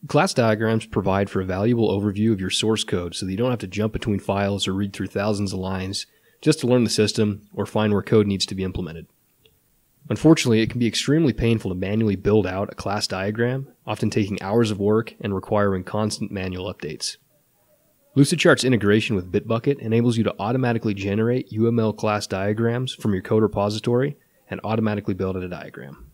Class diagrams provide for a valuable overview of your source code so that you don't have to jump between files or read through thousands of lines just to learn the system or find where code needs to be implemented. Unfortunately, it can be extremely painful to manually build out a class diagram, often taking hours of work and requiring constant manual updates. Lucidchart's integration with Bitbucket enables you to automatically generate UML class diagrams from your code repository and automatically build a diagram.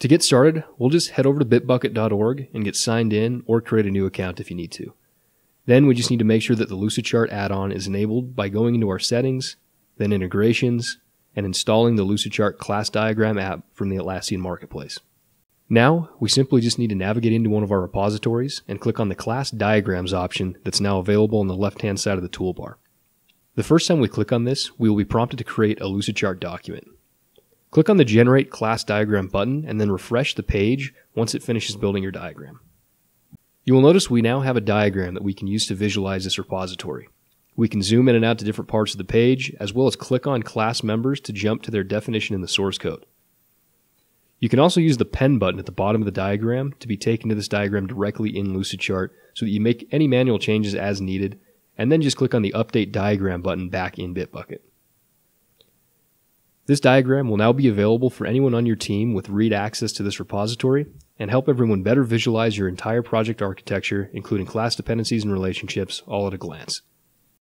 To get started, we'll just head over to bitbucket.org and get signed in or create a new account if you need to. Then we just need to make sure that the Lucidchart add-on is enabled by going into our settings, then integrations, and installing the Lucidchart class diagram app from the Atlassian Marketplace. Now, we simply just need to navigate into one of our repositories and click on the class diagrams option that's now available on the left-hand side of the toolbar. The first time we click on this, we will be prompted to create a Lucidchart document. Click on the Generate Class Diagram button and then refresh the page once it finishes building your diagram. You will notice we now have a diagram that we can use to visualize this repository. We can zoom in and out to different parts of the page, as well as click on class members to jump to their definition in the source code. You can also use the pen button at the bottom of the diagram to be taken to this diagram directly in Lucidchart so that you make any manual changes as needed, and then just click on the Update Diagram button back in Bitbucket. This diagram will now be available for anyone on your team with read access to this repository and help everyone better visualize your entire project architecture, including class dependencies and relationships, all at a glance.